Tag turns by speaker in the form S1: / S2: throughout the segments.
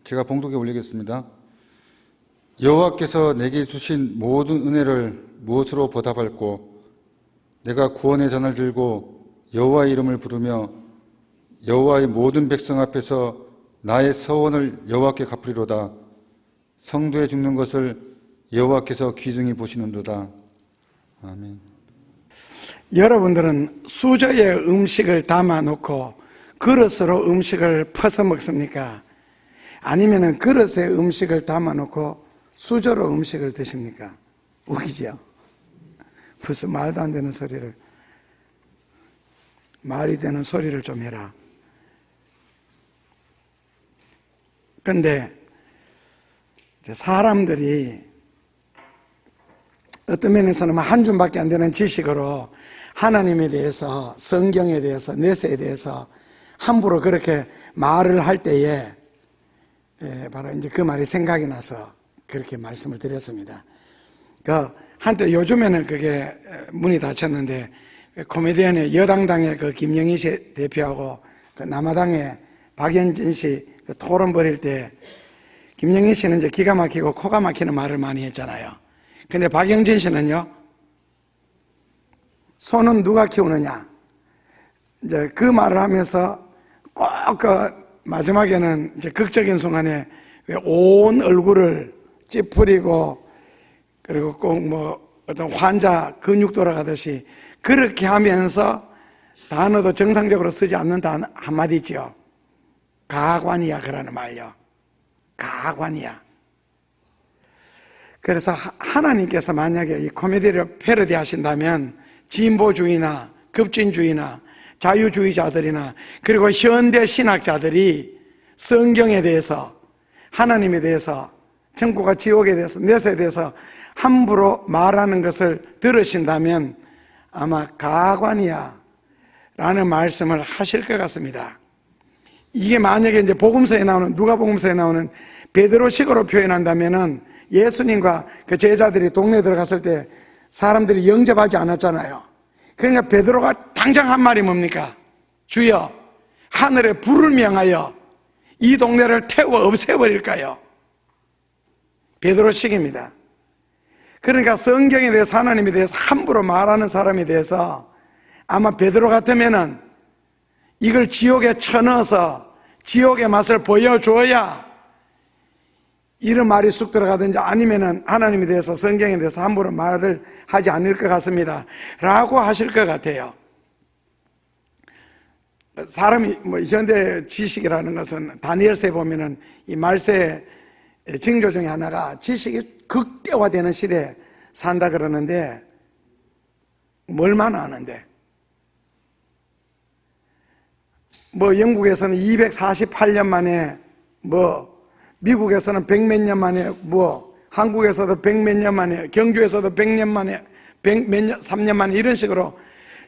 S1: 제가 봉독에 올리겠습니다. 여호와께서 내게 주신 모든 은혜를 무엇으로 보답할꼬? 내가 구원의 잔을 들고 여호와의 이름을 부르며 여호와의 모든 백성 앞에서 나의 서원을 여호와께 갚으리로다. 성도에 죽는 것을 여호와께서 귀중히 보시는도다. 아멘.
S2: 여러분들은 수저에 음식을 담아놓고 그릇으로 음식을 퍼서 먹습니까? 아니면 그릇에 음식을 담아놓고 수저로 음식을 드십니까? 웃기죠? 무슨 말도 안 되는 소리를, 말이 되는 소리를 좀 해라. 그런데 사람들이 어떤 면에서는 한 줌밖에 안 되는 지식으로 하나님에 대해서, 성경에 대해서, 내세에 대해서 함부로 그렇게 말을 할 때에 바로 이제 그 말이 생각이 나서 그렇게 말씀을 드렸습니다. 한때 요즘에는 그게 문이 닫혔는데 코미디언의 여당당의 그 김영희 씨 대표하고 그 남아당의 박영진 씨 그 토론 벌일 때 김영희 씨는 이제 기가 막히고 코가 막히는 말을 많이 했잖아요. 근데 박영진 씨는요, 소는 누가 키우느냐? 이제 그 말을 하면서 꼭 그 마지막에는 이제 극적인 순간에 왜 온 얼굴을 찌푸리고 그리고 꼭 뭐 어떤 환자 근육 돌아가듯이 그렇게 하면서 단어도 정상적으로 쓰지 않는 단어 한마디 있죠. 가관이야, 그러는 말이요. 가관이야. 그래서 하나님께서 만약에 이 코미디를 패러디 하신다면 진보주의나 급진주의나 자유주의자들이나 그리고 현대 신학자들이 성경에 대해서, 하나님에 대해서, 천국과 지옥에 대해서, 내세에 대해서 함부로 말하는 것을 들으신다면 아마 가관이야 라는 말씀을 하실 것 같습니다. 이게 만약에 이제 복음서에 나오는, 누가복음서에 나오는 베드로식으로 표현한다면은 예수님과 그 제자들이 동네에 들어갔을 때 사람들이 영접하지 않았잖아요. 그러니까 베드로가 당장 한 말이 뭡니까? 주여, 하늘에 불을 명하여 이 동네를 태워 없애버릴까요? 베드로식입니다. 그러니까 성경에 대해서, 하나님에 대해서 함부로 말하는 사람에 대해서 아마 베드로 같으면은 이걸 지옥에 쳐넣어서 지옥의 맛을 보여줘야 이런 말이 쑥 들어가든지 아니면은 하나님에 대해서, 성경에 대해서 함부로 말을 하지 않을 것 같습니다 라고 하실 것 같아요. 사람이 뭐 현대 지식이라는 것은 다니엘서에 보면은 이 말세의 징조 중에 하나가 지식이 극대화되는 시대에 산다 그러는데 뭘만 아는데, 뭐 영국에서는 248년 만에, 뭐 미국에서는 100몇 년 만에, 뭐 한국에서도 100몇 년 만에, 경주에서도 100년 만에, 3년 만에, 이런 식으로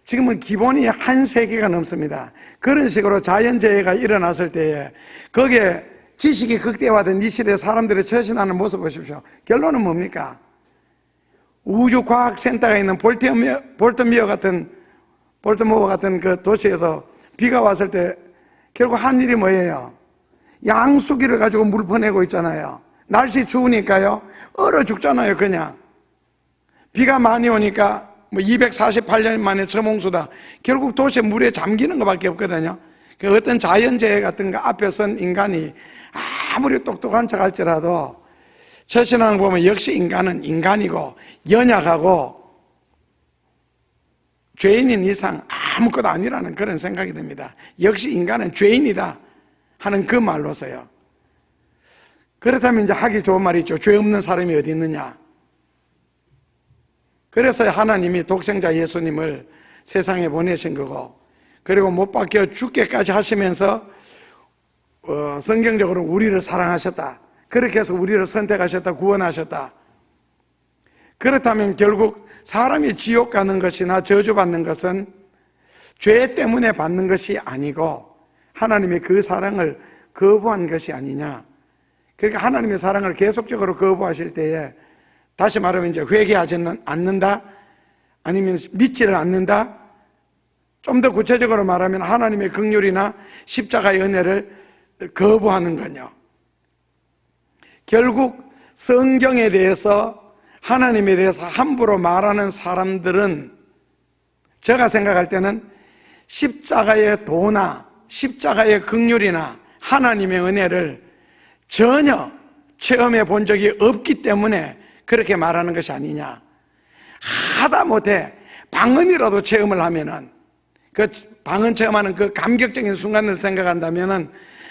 S2: 지금은 기본이 한 세기가 넘습니다. 그런 식으로 자연재해가 일어났을 때에 거기에 지식이 극대화된 이 시대에 사람들이 처신하는 모습 보십시오. 결론은 뭡니까? 우주과학센터가 있는 볼트모어 같은 그 도시에서 비가 왔을 때 결국 한 일이 뭐예요? 양수기를 가지고 물 퍼내고 있잖아요. 날씨 추우니까요, 얼어 죽잖아요. 그냥 비가 많이 오니까 뭐 248년 만에 처홍수다. 결국 도시에 물에 잠기는 것밖에 없거든요. 그 어떤 자연재해 같은 거 앞에 선 인간이 아무리 똑똑한 척 할지라도 처신하는 거 보면 역시 인간은 인간이고 연약하고 죄인인 이상 아무것도 아니라는 그런 생각이 듭니다. 역시 인간은 죄인이다 하는 그 말로서요. 그렇다면 이제 하기 좋은 말이 있죠. 죄 없는 사람이 어디 있느냐. 그래서 하나님이 독생자 예수님을 세상에 보내신 거고, 그리고 못 박혀 죽게까지 하시면서 성경적으로 우리를 사랑하셨다. 그렇게 해서 우리를 선택하셨다, 구원하셨다. 그렇다면 결국 사람이 지옥 가는 것이나 저주받는 것은 죄 때문에 받는 것이 아니고 하나님의 그 사랑을 거부한 것이 아니냐. 그러니까 하나님의 사랑을 계속적으로 거부하실 때에, 다시 말하면 이제 회개하지는 않는다, 아니면 믿지를 않는다. 좀 더 구체적으로 말하면 하나님의 긍휼이나 십자가의 은혜를 거부하는 거요. 결국 성경에 대해서, 하나님에 대해서 함부로 말하는 사람들은 제가 생각할 때는 십자가의 도나 십자가의 긍휼이나 하나님의 은혜를 전혀 체험해 본 적이 없기 때문에 그렇게 말하는 것이 아니냐. 하다못해 방언이라도 체험을 하면은, 그 방언 체험하는 그 감격적인 순간을 생각한다면은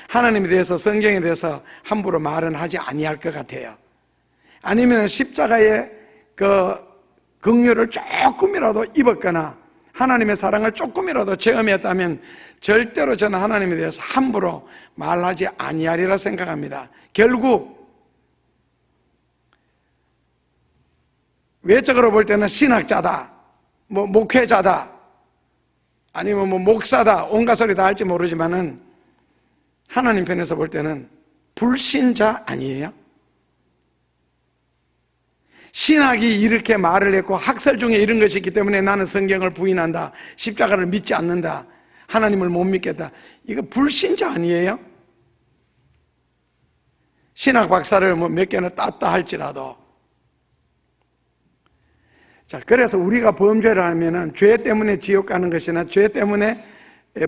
S2: 하나님에 대해서, 성경에 대해서 함부로 말은 하지 아니할 것 같아요. 아니면 십자가의 그 긍휼을 조금이라도 입었거나 하나님의 사랑을 조금이라도 체험했다면 절대로 저는 하나님에 대해서 함부로 말하지 아니하리라 생각합니다. 결국 외적으로 볼 때는 신학자다, 목회자다, 아니면 목사다, 온갖 소리 다 할지 모르지만은 하나님 편에서 볼 때는 불신자 아니에요? 신학이 이렇게 말을 했고 학설 중에 이런 것이 있기 때문에 나는 성경을 부인한다, 십자가를 믿지 않는다, 하나님을 못 믿겠다, 이거 불신자 아니에요? 신학 박사를 몇 개나 땄다 할지라도. 자, 그래서 우리가 범죄를 하면은 죄 때문에 지옥 가는 것이나 죄 때문에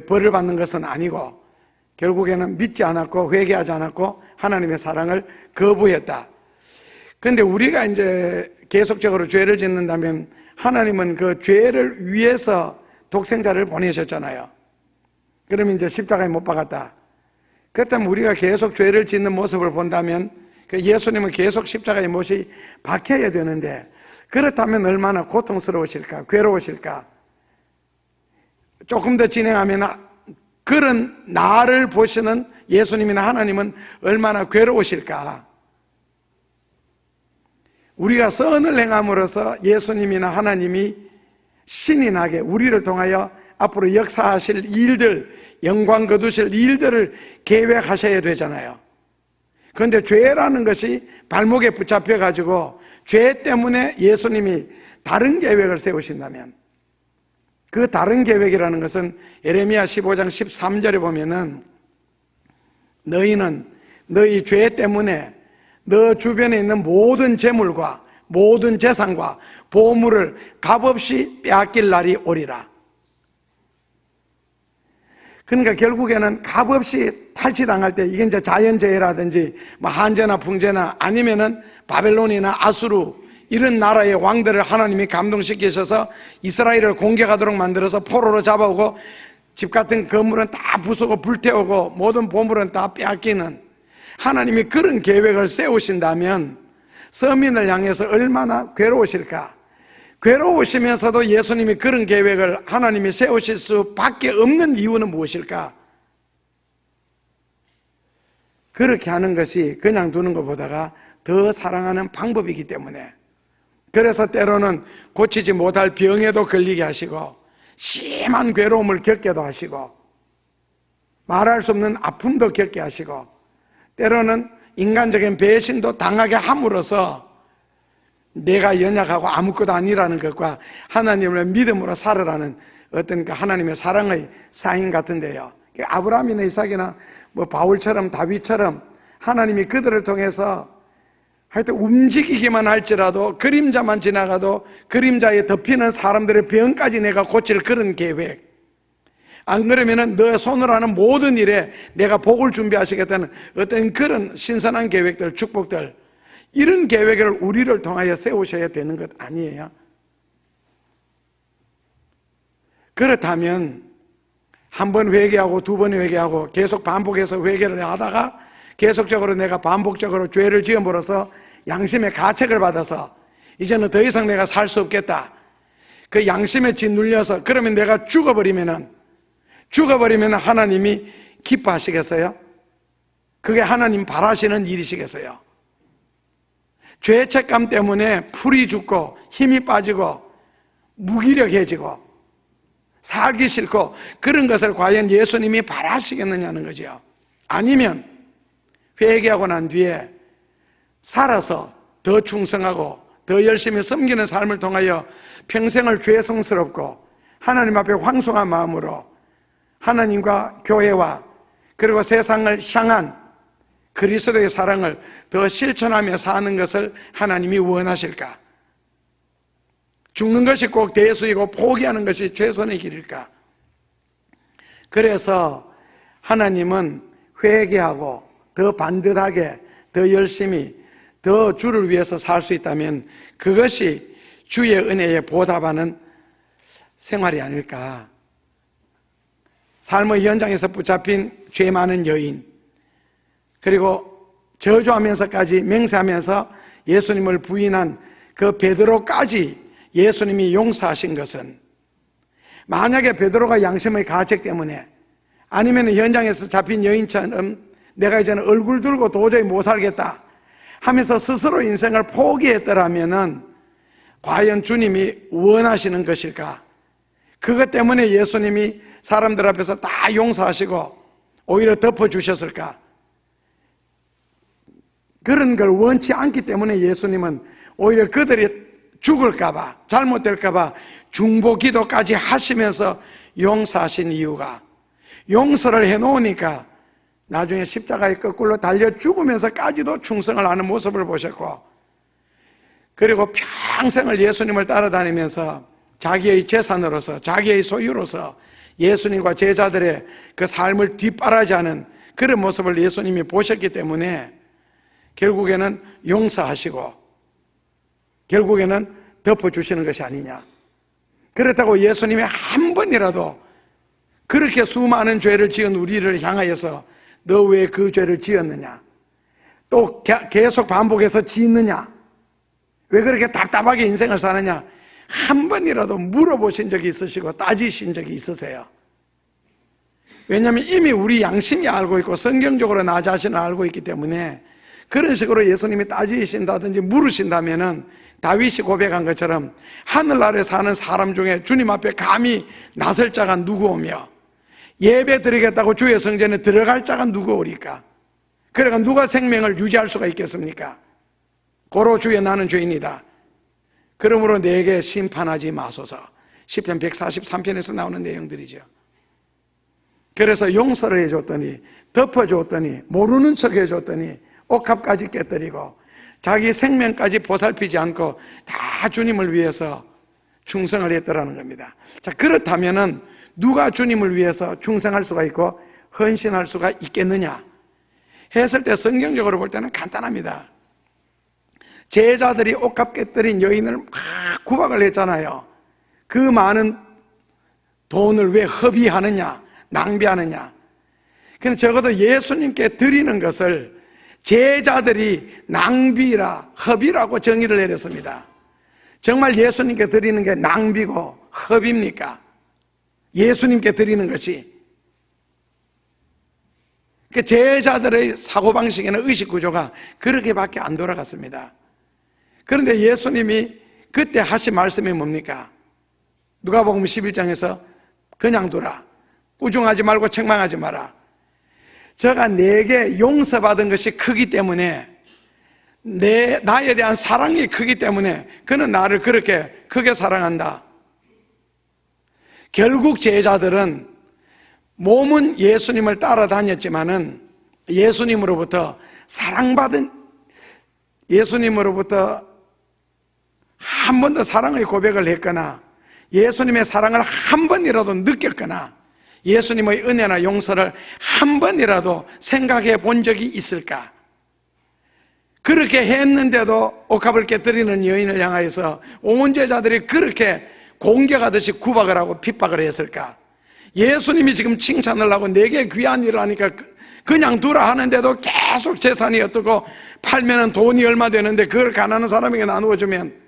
S2: 벌을 받는 것은 아니고, 결국에는 믿지 않았고 회개하지 않았고 하나님의 사랑을 거부했다. 그런데 우리가 이제 계속적으로 죄를 짓는다면 하나님은 그 죄를 위해서 독생자를 보내셨잖아요. 그러면 이제 십자가에 못 박았다. 그렇다면 우리가 계속 죄를 짓는 모습을 본다면 그 예수님은 계속 십자가에 못이 박혀야 되는데, 그렇다면 얼마나 고통스러우실까, 괴로우실까. 조금 더 진행하면 그런 나를 보시는 예수님이나 하나님은 얼마나 괴로우실까. 우리가 선을 행함으로써 예수님이나 하나님이 신이 나게 우리를 통하여 앞으로 역사하실 일들, 영광 거두실 일들을 계획하셔야 되잖아요. 그런데 죄라는 것이 발목에 붙잡혀가지고 죄 때문에 예수님이 다른 계획을 세우신다면, 그 다른 계획이라는 것은 예레미야 15장 13절에 보면은 너희는 너희 죄 때문에 너 주변에 있는 모든 재물과 모든 재산과 보물을 값없이 빼앗길 날이 오리라. 그러니까 결국에는 값없이 탈취당할 때, 이게 이제 자연재해라든지 한재나 풍재나 아니면은 바벨론이나 아수르 이런 나라의 왕들을 하나님이 감동시키셔서 이스라엘을 공격하도록 만들어서 포로로 잡아오고 집 같은 건물은 다 부수고 불태우고 모든 보물은 다 빼앗기는, 하나님이 그런 계획을 세우신다면 서민을 향해서 얼마나 괴로우실까. 괴로우시면서도 예수님이 그런 계획을 하나님이 세우실 수밖에 없는 이유는 무엇일까? 그렇게 하는 것이 그냥 두는 것보다가 더 사랑하는 방법이기 때문에, 그래서 때로는 고치지 못할 병에도 걸리게 하시고 심한 괴로움을 겪게도 하시고 말할 수 없는 아픔도 겪게 하시고 때로는 인간적인 배신도 당하게 함으로써 내가 연약하고 아무것도 아니라는 것과 하나님을 믿음으로 살아라는 어떤 그 하나님의 사랑의 사인 같은데요. 아브라함이나 이삭이나 바울처럼 다윗처럼 하나님이 그들을 통해서 하여튼 움직이기만 할지라도 그림자만 지나가도 그림자에 덮이는 사람들의 병까지 내가 고칠 그런 계획, 안 그러면은 너 손으로 하는 모든 일에 내가 복을 준비하시겠다는 어떤 그런 신선한 계획들, 축복들, 이런 계획을 우리를 통하여 세우셔야 되는 것 아니에요? 그렇다면 한 번 회개하고 두 번 회개하고 계속 반복해서 회개를 하다가 계속적으로 내가 반복적으로 죄를 지음으로써 양심의 가책을 받아서 이제는 더 이상 내가 살 수 없겠다, 그 양심에 짓눌려서 그러면 내가 죽어버리면 하나님이 기뻐하시겠어요? 그게 하나님 바라시는 일이시겠어요? 죄책감 때문에 풀이 죽고 힘이 빠지고 무기력해지고 살기 싫고 그런 것을 과연 예수님이 바라시겠느냐는 거죠. 아니면 회개하고 난 뒤에 살아서 더 충성하고 더 열심히 섬기는 삶을 통하여 평생을 죄성스럽고 하나님 앞에 황송한 마음으로 하나님과 교회와 그리고 세상을 향한 그리스도의 사랑을 더 실천하며 사는 것을 하나님이 원하실까? 죽는 것이 꼭 대수이고 포기하는 것이 최선의 길일까? 그래서 하나님은 회개하고 더 반듯하게, 더 열심히, 더 주를 위해서 살 수 있다면 그것이 주의 은혜에 보답하는 생활이 아닐까. 삶의 현장에서 붙잡힌 죄 많은 여인, 그리고 저주하면서까지 맹세하면서 예수님을 부인한 그 베드로까지 예수님이 용서하신 것은, 만약에 베드로가 양심의 가책 때문에 아니면 현장에서 잡힌 여인처럼 내가 이제는 얼굴 들고 도저히 못 살겠다 하면서 스스로 인생을 포기했더라면은 과연 주님이 원하시는 것일까? 그것 때문에 예수님이 사람들 앞에서 다 용서하시고 오히려 덮어주셨을까? 그런 걸 원치 않기 때문에 예수님은 오히려 그들이 죽을까봐, 잘못될까봐 중보 기도까지 하시면서 용서하신 이유가, 용서를 해놓으니까 나중에 십자가에 거꾸로 달려 죽으면서까지도 충성을 하는 모습을 보셨고, 그리고 평생을 예수님을 따라다니면서 자기의 재산으로서, 자기의 소유로서 예수님과 제자들의 그 삶을 뒷바라지하는 그런 모습을 예수님이 보셨기 때문에 결국에는 용서하시고 결국에는 덮어주시는 것이 아니냐. 그렇다고 예수님이 한 번이라도 그렇게 수많은 죄를 지은 우리를 향하여서 너 왜 그 죄를 지었느냐, 또 계속 반복해서 짓느냐, 왜 그렇게 답답하게 인생을 사느냐, 한 번이라도 물어보신 적이 있으시고 따지신 적이 있으세요? 왜냐하면 이미 우리 양심이 알고 있고 성경적으로 나 자신을 알고 있기 때문에 그런 식으로 예수님이 따지신다든지 물으신다면은 다윗이 고백한 것처럼 하늘 아래 사는 사람 중에 주님 앞에 감히 나설 자가 누구오며 예배 드리겠다고 주의 성전에 들어갈 자가 누구오리까? 그러니까 누가 생명을 유지할 수가 있겠습니까? 고로 주여 나는 죄인이다. 그러므로 내게 심판하지 마소서. 시편 143편에서 나오는 내용들이죠. 그래서 용서를 해줬더니, 덮어줬더니, 모르는 척 해줬더니 옥합까지 깨뜨리고 자기 생명까지 보살피지 않고 다 주님을 위해서 충성을 했더라는 겁니다. 자, 그렇다면은 누가 주님을 위해서 충성할 수가 있고 헌신할 수가 있겠느냐 했을 때 성경적으로 볼 때는 간단합니다. 제자들이 옥합 깨뜨린 여인을 막 구박을 했잖아요. 그 많은 돈을 왜 허비하느냐, 낭비하느냐. 그냥 적어도 예수님께 드리는 것을 제자들이 낭비라, 허비라고 정의를 내렸습니다. 정말 예수님께 드리는 게 낭비고 허비입니까? 예수님께 드리는 것이. 그 제자들의 사고방식에는 의식구조가 그렇게밖에 안 돌아갔습니다. 그런데 예수님이 그때 하신 말씀이 뭡니까? 누가복음 11장에서 그냥 두라, 꾸중하지 말고 책망하지 마라. 저가 내게 용서받은 것이 크기 때문에, 나에 대한 사랑이 크기 때문에 그는 나를 그렇게 크게 사랑한다. 결국 제자들은 몸은 예수님을 따라다녔지만은 예수님으로부터 사랑받은, 예수님으로부터 한 번도 사랑의 고백을 했거나 예수님의 사랑을 한 번이라도 느꼈거나 예수님의 은혜나 용서를 한 번이라도 생각해 본 적이 있을까? 그렇게 했는데도 옥합을 깨뜨리는 여인을 향하여서 온 제자들이 그렇게 공격하듯이 구박을 하고 핍박을 했을까? 예수님이 지금 칭찬을 하고 내게 귀한 일을 하니까 그냥 두라 하는데도 계속 재산이 어떻고 팔면은 돈이 얼마 되는데 그걸 가난한 사람에게 나누어 주면,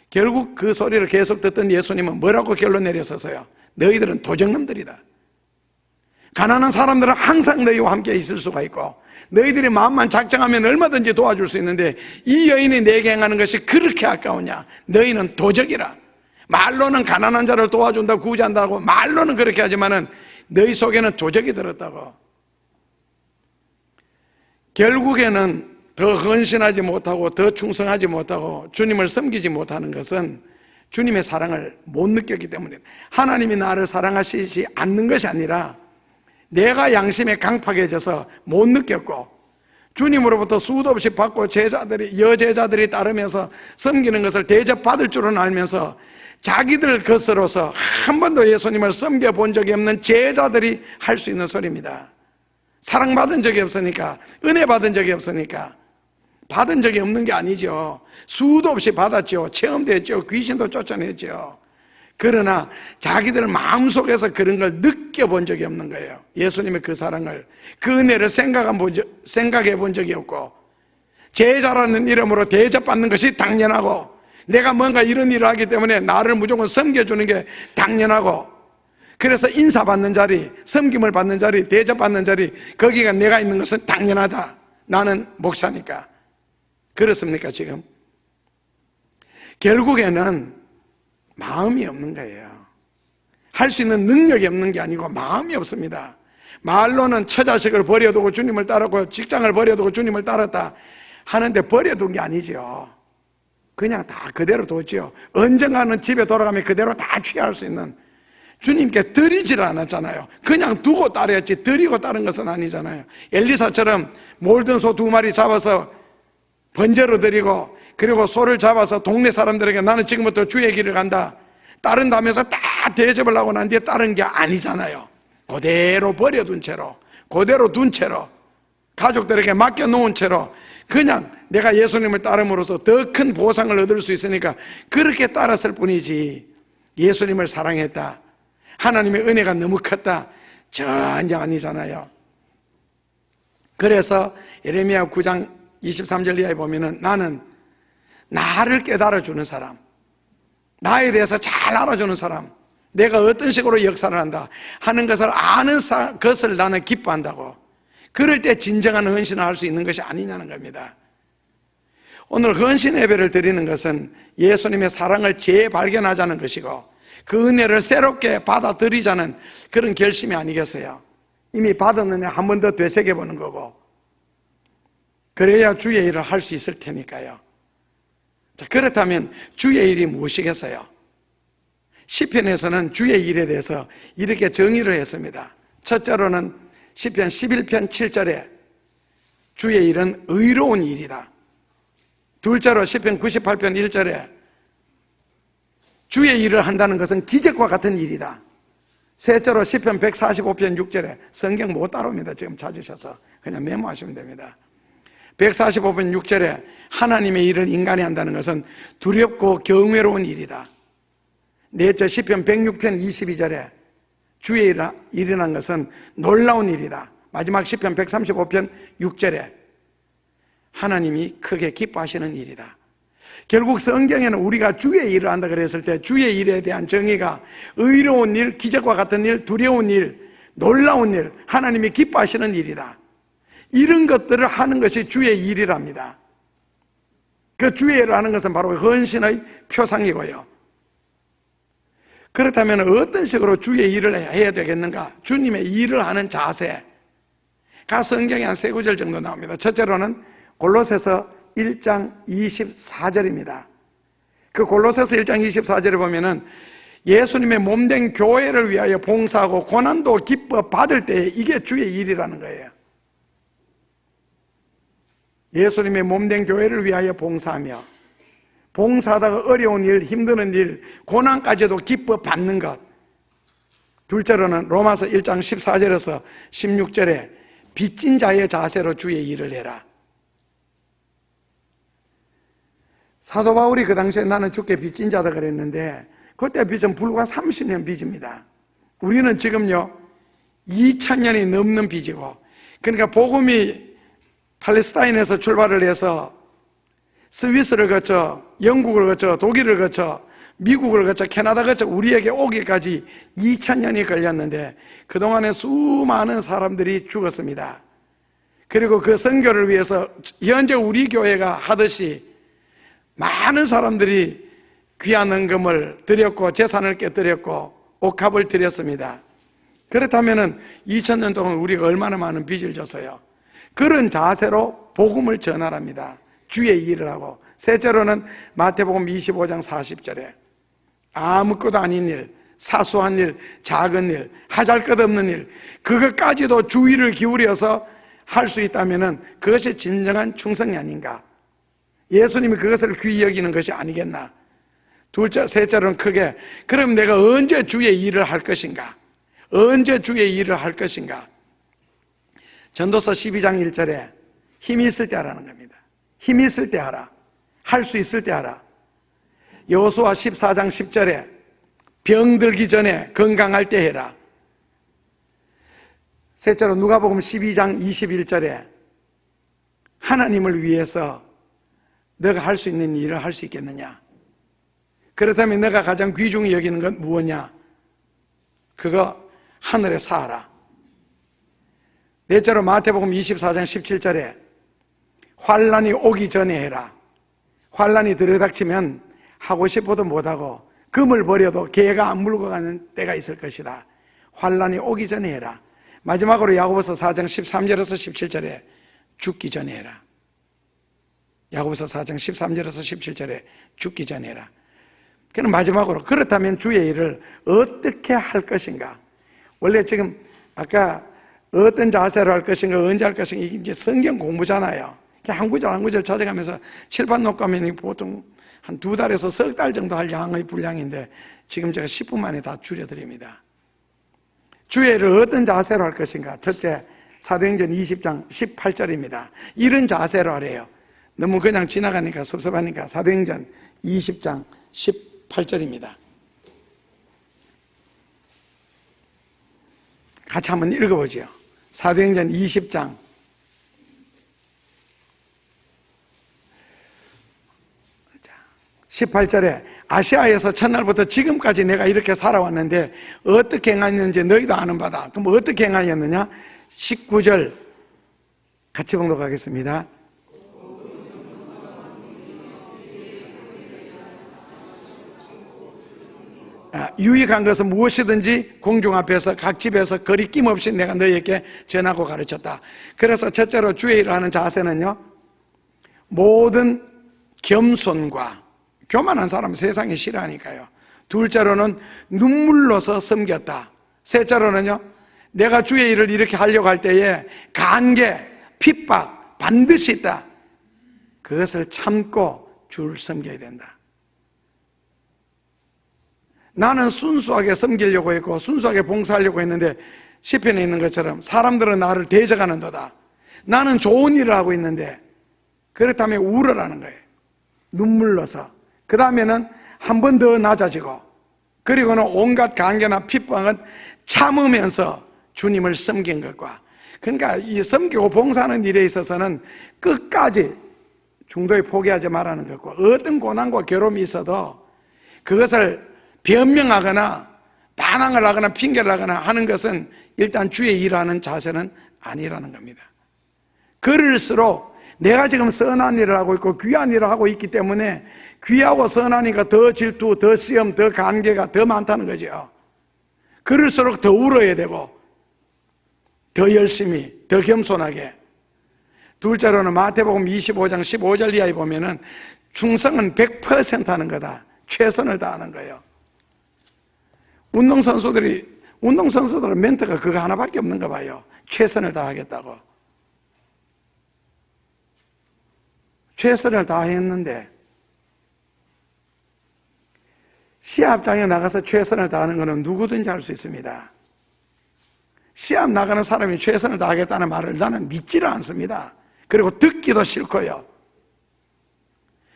S2: 결국 그 소리를 계속 듣던 예수님은 뭐라고 결론 내렸었어요? 너희들은 도적놈들이다. 가난한 사람들은 항상 너희와 함께 있을 수가 있고 너희들이 마음만 작정하면 얼마든지 도와줄 수 있는데 이 여인이 내게 행하는 것이 그렇게 아까우냐? 너희는 도적이라. 말로는 가난한 자를 도와준다고 구제한다고 말로는 그렇게 하지만은 너희 속에는 도적이 들었다고. 결국에는 더 헌신하지 못하고 더 충성하지 못하고 주님을 섬기지 못하는 것은 주님의 사랑을 못 느꼈기 때문에, 하나님이 나를 사랑하시지 않는 것이 아니라 내가 양심에 강팍해져서 못 느꼈고 주님으로부터 수도 없이 받고 여제자들이 따르면서 섬기는 것을 대접받을 줄은 알면서 자기들 것으로서 한 번도 예수님을 섬겨본 적이 없는 제자들이 할 수 있는 소리입니다. 사랑받은 적이 없으니까, 은혜 받은 적이 없으니까. 받은 적이 없는 게 아니죠. 수도 없이 받았죠. 체험됐죠. 귀신도 쫓아냈죠. 그러나 자기들 마음속에서 그런 걸 느껴본 적이 없는 거예요. 예수님의 그 사랑을, 그 은혜를 생각해 본 적이 없고, 제자라는 이름으로 대접받는 것이 당연하고, 내가 뭔가 이런 일을 하기 때문에 나를 무조건 섬겨주는 게 당연하고, 그래서 인사받는 자리, 섬김을 받는 자리, 대접받는 자리, 거기가 내가 있는 것은 당연하다. 나는 목사니까. 그렇습니까 지금? 결국에는 마음이 없는 거예요. 할 수 있는 능력이 없는 게 아니고 마음이 없습니다. 말로는 처자식을 버려두고 주님을 따랐고 직장을 버려두고 주님을 따랐다 하는데 버려둔 게 아니죠. 그냥 다 그대로 뒀죠. 언젠가는 집에 돌아가면 그대로 다 취할 수 있는, 주님께 드리질 않았잖아요. 그냥 두고 따랐지 드리고 따른 것은 아니잖아요. 엘리사처럼 몰든 소 2마리 잡아서 번제로 드리고, 그리고 소를 잡아서 동네 사람들에게 나는 지금부터 주의 길을 간다 따른다면서 다 대접을 하고 난 뒤에 따른 게 아니잖아요. 그대로 버려둔 채로, 그대로 둔 채로, 가족들에게 맡겨놓은 채로 그냥 내가 예수님을 따름으로써 더 큰 보상을 얻을 수 있으니까 그렇게 따랐을 뿐이지, 예수님을 사랑했다, 하나님의 은혜가 너무 컸다, 전혀 아니잖아요. 그래서 예레미야 9장 23절 이하에 보면은 나는 나를 깨달아주는 사람, 나에 대해서 잘 알아주는 사람, 내가 어떤 식으로 역사를 한다 하는 것을 아는 것을 나는 기뻐한다고. 그럴 때 진정한 헌신을 할 수 있는 것이 아니냐는 겁니다. 오늘 헌신 예배를 드리는 것은 예수님의 사랑을 재발견하자는 것이고, 그 은혜를 새롭게 받아들이자는 그런 결심이 아니겠어요? 이미 받았느냐 한 번 더 되새겨보는 거고, 그래야 주의 일을 할 수 있을 테니까요. 자, 그렇다면 주의 일이 무엇이겠어요? 시편에서는 주의 일에 대해서 이렇게 정의를 했습니다. 첫째로는 시편 11편 7절에 주의 일은 의로운 일이다. 둘째로 시편 98편 1절에 주의 일을 한다는 것은 기적과 같은 일이다. 셋째로 시편 145편 6절에, 성경 못 따라옵니다. 지금 찾으셔서 그냥 메모하시면 됩니다. 145편 6절에 하나님의 일을 인간이 한다는 것은 두렵고 경외로운 일이다. 넷째 시편 106편 22절에 주의 일이라는 것은 놀라운 일이다. 마지막 시편 135편 6절에 하나님이 크게 기뻐하시는 일이다. 결국 성경에는 우리가 주의 일을 한다 그랬을 때 주의 일에 대한 정의가 의로운 일, 기적과 같은 일, 두려운 일, 놀라운 일, 하나님이 기뻐하시는 일이다. 이런 것들을 하는 것이 주의 일이랍니다. 그 주의 일을 하는 것은 바로 헌신의 표상이고요. 그렇다면 어떤 식으로 주의 일을 해야 되겠는가? 주님의 일을 하는 자세가 성경에 한 3구절 정도 나옵니다. 첫째로는 골로새서 1장 24절입니다. 그 골로새서 1장 24절에 보면은 예수님의 몸된 교회를 위하여 봉사하고 고난도 기뻐 받을 때 이게 주의 일이라는 거예요. 예수님의 몸된 교회를 위하여 봉사하며, 봉사하다가 어려운 일, 힘드는 일, 고난까지도 기뻐 받는 것. 둘째로는 로마서 1장 14절에서 16절에 빚진 자의 자세로 주의 일을 해라. 사도 바울이 그 당시에 나는 주께 빚진 자다 그랬는데, 그때 빚은 불과 30년 빚입니다. 우리는 지금요 2000년이 넘는 빚이고, 그러니까 복음이 팔레스타인에서 출발을 해서 스위스를 거쳐, 영국을 거쳐, 독일을 거쳐, 미국을 거쳐, 캐나다 거쳐 우리에게 오기까지 2000년이 걸렸는데 그동안에 수많은 사람들이 죽었습니다. 그리고 그 선교를 위해서 현재 우리 교회가 하듯이 많은 사람들이 귀한 헌금을 드렸고 재산을 깨뜨렸고 옥합을 드렸습니다. 그렇다면 2000년 동안 우리가 얼마나 많은 빚을 졌어요. 그런 자세로 복음을 전하랍니다. 주의 일을 하고. 셋째로는 마태복음 25장 40절에 아무것도 아닌 일, 사소한 일, 작은 일, 하잘것없는 일, 그것까지도 주의를 기울여서 할 수 있다면 그것이 진정한 충성이 아닌가. 예수님이 그것을 귀히 여기는 것이 아니겠나. 셋째로는 크게, 그럼 내가 언제 주의 일을 할 것인가? 언제 주의 일을 할 것인가? 전도서 12장 1절에 힘이 있을 때 하라는 겁니다. 힘이 있을 때 하라. 할 수 있을 때 하라. 여호수아 14장 10절에 병들기 전에 건강할 때 해라. 셋째로 누가복음 12장 21절에 하나님을 위해서 너가 할 수 있는 일을 할 수 있겠느냐? 그렇다면 너가 가장 귀중히 여기는 건 무엇냐? 그거 하늘에 사하라. 넷째로 마태복음 24장 17절에 환난이 오기 전에 해라. 환난이 들이닥치면 하고 싶어도 못하고 금을 버려도 개가 안 물고 가는 때가 있을 것이다. 환난이 오기 전에 해라. 마지막으로 야고보서 4장 13절에서 17절에 죽기 전에 해라. 야고보서 4장 13절에서 17절에 죽기 전에 해라. 그럼 마지막으로, 그렇다면 주의 일을 어떻게 할 것인가? 원래 지금 아까 어떤 자세로 할 것인가, 언제 할 것인가, 이게 이제 성경 공부잖아요. 한 구절 한 구절 찾아가면서 칠판 녹가면이 보통 한 2달에서 석 달 정도 할 양의 분량인데 지금 제가 10분 만에 다 줄여드립니다. 주의 일을 어떤 자세로 할 것인가? 첫째, 사도행전 20장 18절입니다. 이런 자세로 하래요. 너무 그냥 지나가니까 섭섭하니까 사도행전 20장 18절입니다. 같이 한번 읽어보죠. 사도행전 20장 18절에 아시아에서 첫날부터 지금까지 내가 이렇게 살아왔는데 어떻게 행하였는지 너희도 아는 바다. 그럼 어떻게 행하였느냐? 19절 같이 봉독하겠습니다. 유익한 것은 무엇이든지 공중 앞에서 각 집에서 거리낌 없이 내가 너희에게 전하고 가르쳤다. 그래서 첫째로 주의 일을 하는 자세는요, 모든 겸손과, 교만한 사람은 세상이 싫어하니까요. 둘째로는 눈물로서 섬겼다. 셋째로는요, 내가 주의 일을 이렇게 하려고 할 때에 간계, 핍박 반드시 있다. 그것을 참고 주를 섬겨야 된다. 나는 순수하게 섬기려고 했고 순수하게 봉사하려고 했는데 시편에 있는 것처럼 사람들은 나를 대적하는도다. 나는 좋은 일을 하고 있는데, 그렇다면 울으라는 거예요. 눈물로서. 그 다음에는 한 번 더 낮아지고, 그리고는 온갖 관계나 핍박은 참으면서 주님을 섬긴 것과, 그러니까 이 섬기고 봉사하는 일에 있어서는 끝까지 중도에 포기하지 말라는 것과, 어떤 고난과 괴로움이 있어도 그것을 변명하거나 반항을 하거나 핑계를 하거나 하는 것은 일단 주의 일하는 자세는 아니라는 겁니다. 그럴수록 내가 지금 선한 일을 하고 있고 귀한 일을 하고 있기 때문에 귀하고 선하니까 더 질투, 더 시험, 더 관계가 더 많다는 거죠. 그럴수록 더 울어야 되고 더 열심히, 더 겸손하게. 둘째로는 마태복음 25장 15절 이하에 보면은 충성은 100% 하는 거다. 최선을 다하는 거예요. 운동선수들은 멘트가 그거 하나밖에 없는가 봐요. 최선을 다하겠다고. 최선을 다했는데 시합장에 나가서 최선을 다하는 것은 누구든지 할 수 있습니다. 시합 나가는 사람이 최선을 다하겠다는 말을 나는 믿지를 않습니다. 그리고 듣기도 싫고요.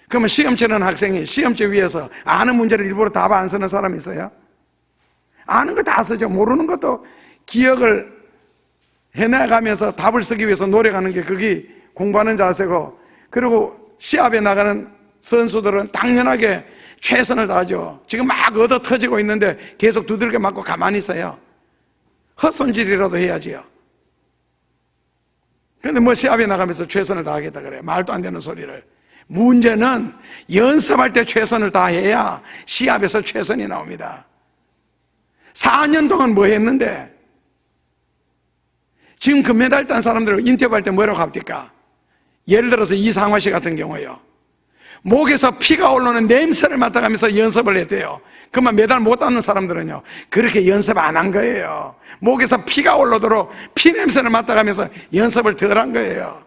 S2: 그러면 시험 치는 학생이 시험지 위에서 아는 문제를 일부러 답 안 쓰는 사람이 있어요? 아는 거 다 쓰죠. 모르는 것도 기억을 해나가면서 답을 쓰기 위해서 노력하는 게 그게 공부하는 자세고, 그리고 시합에 나가는 선수들은 당연하게 최선을 다하죠. 지금 막 얻어 터지고 있는데 계속 두들겨 맞고 가만히 있어요. 헛손질이라도 해야지요. 그런데 뭐 시합에 나가면서 최선을 다하겠다 그래. 말도 안 되는 소리를. 문제는 연습할 때 최선을 다해야 시합에서 최선이 나옵니다. 4년 동안 뭐 했는데, 지금 금메달 딴 사람들 인터뷰할 때 뭐라고 합니까? 예를 들어서 이상화 씨 같은 경우요, 목에서 피가 올라오는 냄새를 맡아가면서 연습을 했대요. 그만 매달 못 닿는 사람들은요, 그렇게 연습 안 한 거예요. 목에서 피가 올라오도록 피 냄새를 맡아가면서 연습을 덜 한 거예요.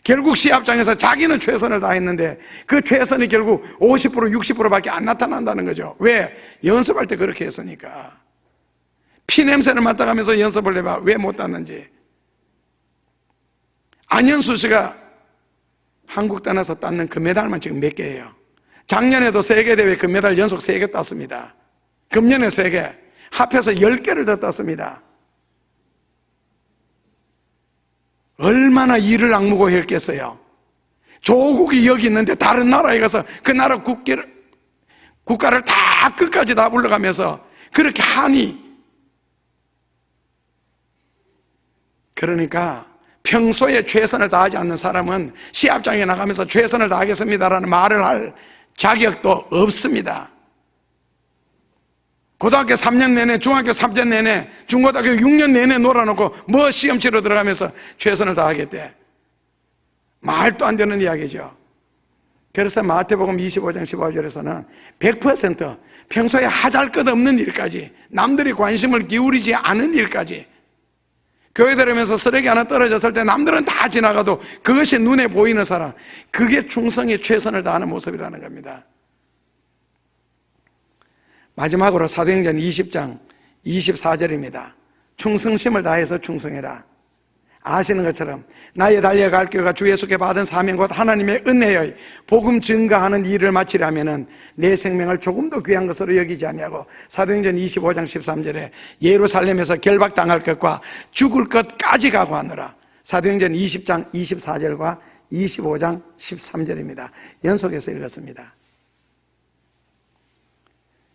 S2: 결국 시합장에서 자기는 최선을 다했는데 그 최선이 결국 50% 60%밖에 안 나타난다는 거죠. 왜? 연습할 때 그렇게 했으니까. 피 냄새를 맡아가면서 연습을 해봐. 왜 못 닿는지. 안현수 씨가 한국 떠나서 땄는 금메달만 지금 몇 개예요? 작년에도 세계대회 금메달 연속 3개 땄습니다. 금년에 3개, 합해서 10개를 더 땄습니다. 얼마나 이를 악무고 했겠어요. 조국이 여기 있는데 다른 나라에 가서 그 나라 국가를 다 끝까지 다 불러가면서 그렇게 하니, 그러니까 평소에 최선을 다하지 않는 사람은 시합장에 나가면서 최선을 다하겠습니다라는 말을 할 자격도 없습니다. 고등학교 3년 내내, 중학교 3년 내내, 중고등학교 6년 내내 놀아놓고 뭐 시험 치러 들어가면서 최선을 다하겠대. 말도 안 되는 이야기죠. 그래서 마태복음 25장 15절에서는 100% 평소에 하잘 것 없는 일까지, 남들이 관심을 기울이지 않은 일까지, 교회 들으면서 쓰레기 하나 떨어졌을 때 남들은 다 지나가도 그것이 눈에 보이는 사람, 그게 충성에 최선을 다하는 모습이라는 겁니다. 마지막으로 사도행전 20장 24절입니다. 충성심을 다해서 충성해라. 아시는 것처럼 나의 달려갈 길과 주 예수께 받은 사명 곧 하나님의 은혜의 복음 증가하는 일을 마치려면 내 생명을 조금도 귀한 것으로 여기지 아니하고, 사도행전 25장 13절에 예루살렘에서 결박당할 것과 죽을 것까지 각오하느라. 사도행전 20장 24절과 25장 13절입니다. 연속해서 읽었습니다.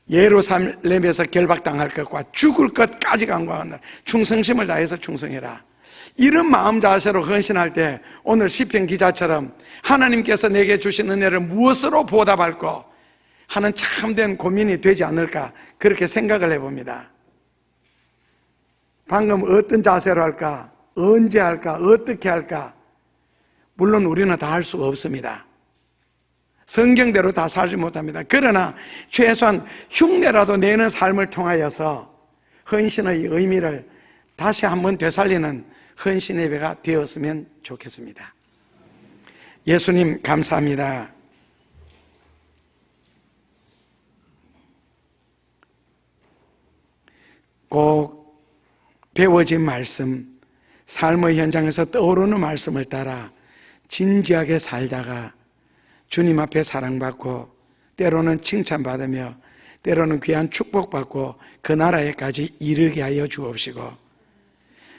S2: 예루살렘에서 결박당할 것과 죽을 것까지 각오하느라. 충성심을 다해서 충성해라. 이런 마음 자세로 헌신할 때 오늘 시편 기자처럼 하나님께서 내게 주신 은혜를 무엇으로 보답할까 하는 참된 고민이 되지 않을까, 그렇게 생각을 해봅니다. 방금 어떤 자세로 할까, 언제 할까, 어떻게 할까, 물론 우리는 다 할 수가 없습니다. 성경대로 다 살지 못합니다. 그러나 최소한 흉내라도 내는 삶을 통하여서 헌신의 의미를 다시 한번 되살리는 헌신 예배가 되었으면 좋겠습니다. 예수님 감사합니다. 꼭 배워진 말씀, 삶의 현장에서 떠오르는 말씀을 따라 진지하게 살다가 주님 앞에 사랑받고 때로는 칭찬받으며 때로는 귀한 축복받고 그 나라에까지 이르게 하여 주옵시고,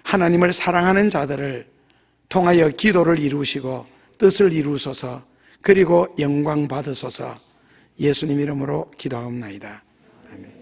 S2: 하나님을 사랑하는 자들을 통하여 기도를 이루시고 뜻을 이루소서. 그리고 영광 받으소서. 예수님 이름으로 기도하옵나이다. 아멘.